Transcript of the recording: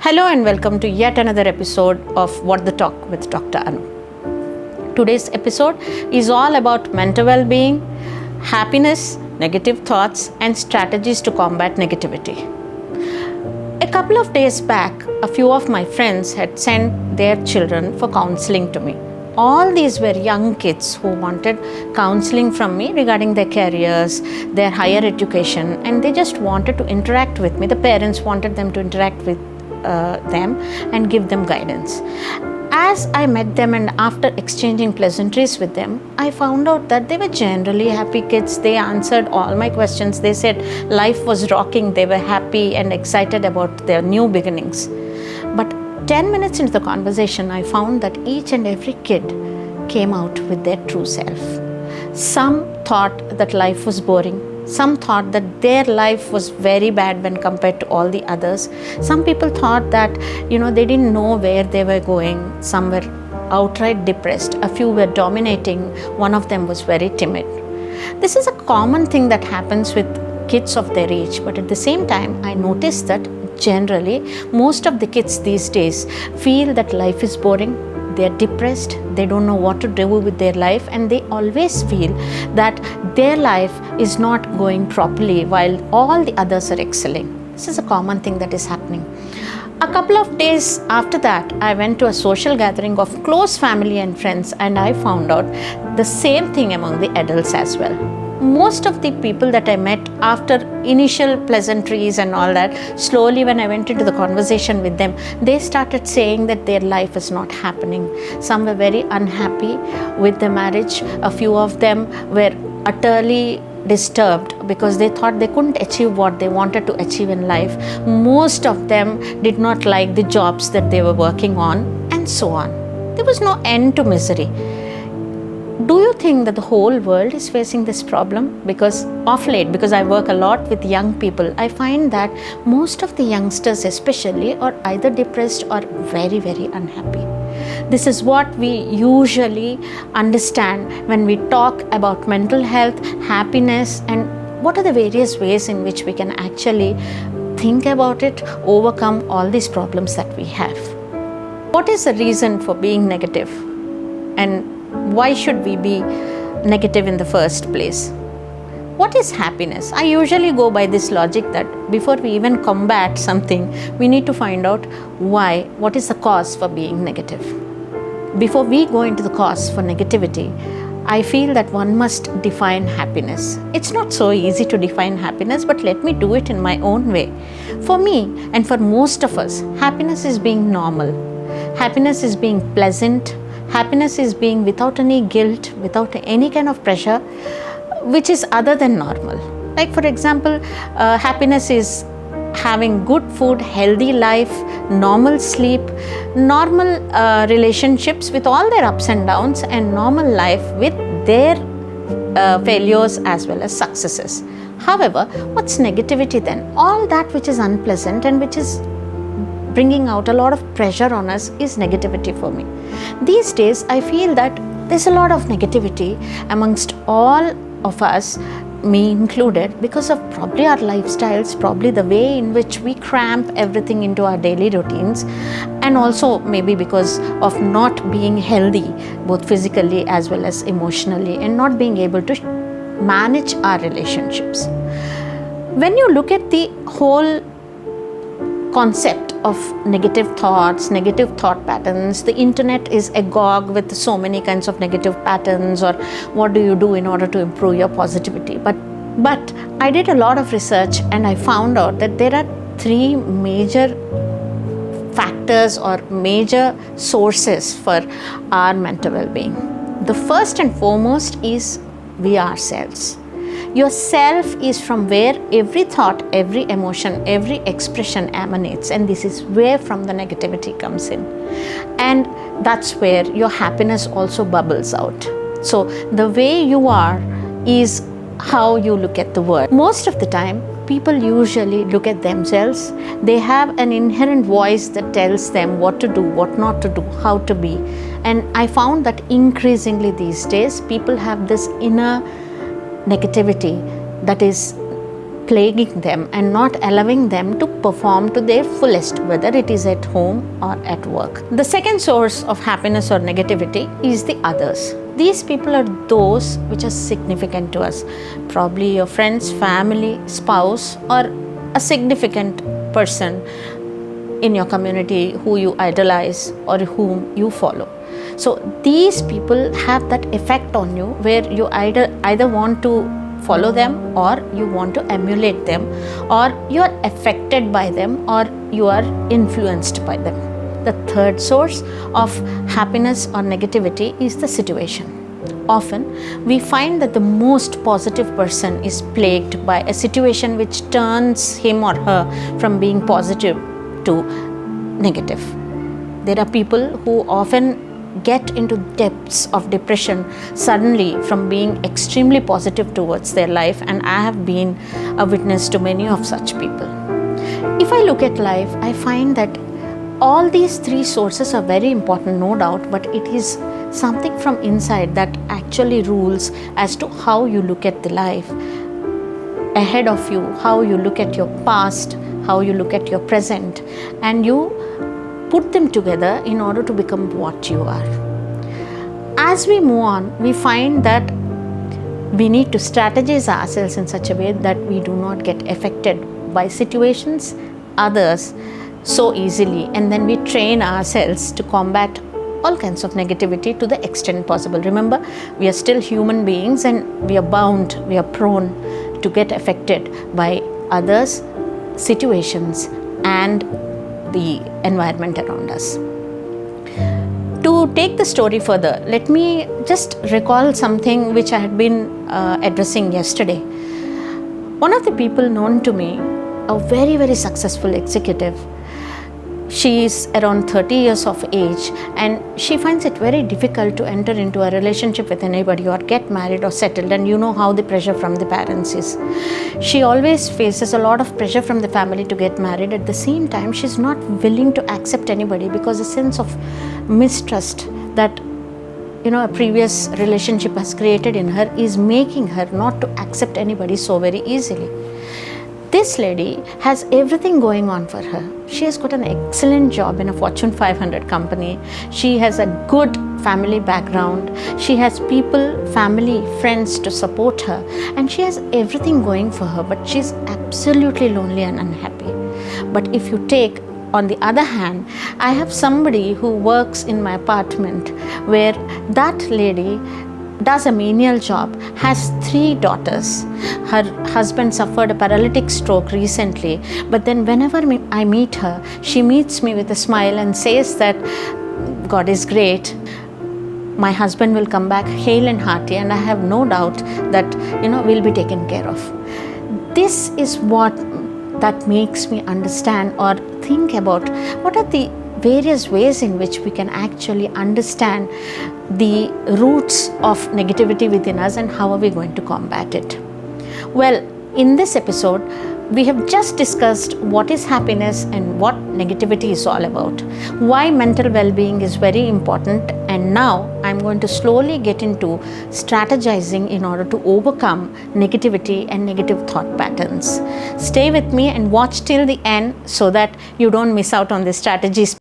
Hello and welcome to yet another episode of What the Talk with Dr. Anu. Today's episode is all about mental well-being, happiness, negative thoughts, and strategies to combat negativity. A couple of days back, a few of my friends had sent their children for counseling to me. All these were young kids who wanted counseling from me regarding their careers, their higher education, and they just wanted to interact with me. The parents wanted them to interact with them and give them guidance. As I met them and after exchanging pleasantries with them, I found out that they were generally happy kids. They answered all my questions. They said life was rocking. They were happy and excited about their new beginnings. But 10 minutes into the conversation, I found that each and every kid came out with their true self. Some thought that life was boring. Some thought that their life was very bad when compared to all the others. Some people thought that, they didn't know where they were going. Some were outright depressed. A few were dominating. One of them was very timid. This is a common thing that happens with kids of their age. But at the same time, I noticed that generally, most of the kids these days feel that life is boring. They're depressed, they don't know what to do with their life, and they always feel that their life is not going properly while all the others are excelling. This is a common thing that is happening. A couple of days after that, I went to a social gathering of close family and friends, and I found out the same thing among the adults as well. Most of the people that I met after initial pleasantries and all that, slowly when I went into the conversation with them, they started saying that their life is not happening. Some were very unhappy with their marriage. A few of them were utterly disturbed because they thought they couldn't achieve what they wanted to achieve in life. Most of them did not like the jobs that they were working on, and so on. There was no end to misery. Do you think that the whole world is facing this problem? Because of late, because I work a lot with young people, I find that most of the youngsters especially are either depressed or very, very unhappy. This is what we usually understand when we talk about mental health, happiness, and what are the various ways in which we can actually think about it, overcome all these problems that we have. What is the reason for being negative? And why should we be negative in the first place? What is happiness? I usually go by this logic that before we even combat something, we need to find out why, what is the cause for being negative. Before we go into the cause for negativity, I feel that one must define happiness. It's not so easy to define happiness, but let me do it in my own way. For me and for most of us, happiness is being normal. Happiness is being pleasant. Happiness is being without any guilt, without any kind of pressure, which is other than normal. Like for example, happiness is having good food, healthy life, normal sleep, normal relationships with all their ups and downs, and normal life with their failures as well as successes. However, what's negativity then? All that which is unpleasant and which is bringing out a lot of pressure on us is negativity for me. These days, I feel that there's a lot of negativity amongst all of us, me included, because of probably our lifestyles, probably the way in which we cramp everything into our daily routines, and also maybe because of not being healthy, both physically as well as emotionally, and not being able to manage our relationships. When you look at the whole concept of negative thoughts, negative thought patterns, the internet is agog with so many kinds of negative patterns, or what do you do in order to improve your positivity. But I did a lot of research and I found out that there are three major factors or major sources for our mental well-being. The first and foremost is we ourselves. Yourself is from where every thought, every emotion, every expression emanates, and this is where from the negativity comes in. And that's where your happiness also bubbles out. So the way you are is how you look at the world. Most of the time, people usually look at themselves. They have an inherent voice that tells them what to do, what not to do, how to be. And I found that increasingly these days, people have this inner negativity that is plaguing them and not allowing them to perform to their fullest, whether it is at home or at work. The second source of happiness or negativity is the others. These people are those which are significant to us, probably your friends, family, spouse, or a significant person in your community who you idolize or whom you follow. So these people have that effect on you where you either want to follow them or you want to emulate them, or you are affected by them or you are influenced by them. The third source of happiness or negativity is the situation. Often we find that the most positive person is plagued by a situation which turns him or her from being positive to negative. There are people who often get into depths of depression suddenly from being extremely positive towards their life, and I have been a witness to many of such people. If I look at life, I find that all these three sources are very important, no doubt, but it is something from inside that actually rules as to how you look at the life ahead of you, how you look at your past, how you look at your present, and you put them together in order to become what you are. As we move on, we find that we need to strategize ourselves in such a way that we do not get affected by situations, others so easily, and then we train ourselves to combat all kinds of negativity to the extent possible. Remember, we are still human beings and we are prone to get affected by others, situations, and the environment around us. To take the story further, let me just recall something which I had been addressing yesterday. One of the people known to me, a very, very successful executive, she is around 30 years of age and she finds it very difficult to enter into a relationship with anybody or get married or settled, and you know how the pressure from the parents is. She always faces a lot of pressure from the family to get married. At the same time, she's not willing to accept anybody because a sense of mistrust that a previous relationship has created in her is making her not to accept anybody so very easily. This lady has everything going on for her. She has got an excellent job in a Fortune 500 company. She has a good family background. She has people, family, friends to support her, and she has everything going for her, but she's absolutely lonely and unhappy. But if you take, on the other hand, I have somebody who works in my apartment where that lady does a menial job, has 3 daughters. Her husband suffered a paralytic stroke recently, but then whenever I meet her, she meets me with a smile and says that God is great. My husband will come back hale and hearty, and I have no doubt that we'll be taken care of. This is what that makes me understand or think about what are the various ways in which we can actually understand the roots of negativity within us and how are we going to combat it. Well, in this episode, we have just discussed what is happiness and what negativity is all about, why mental well-being is very important, and now I'm going to slowly get into strategizing in order to overcome negativity and negative thought patterns. Stay with me and watch till the end so that you don't miss out on the strategies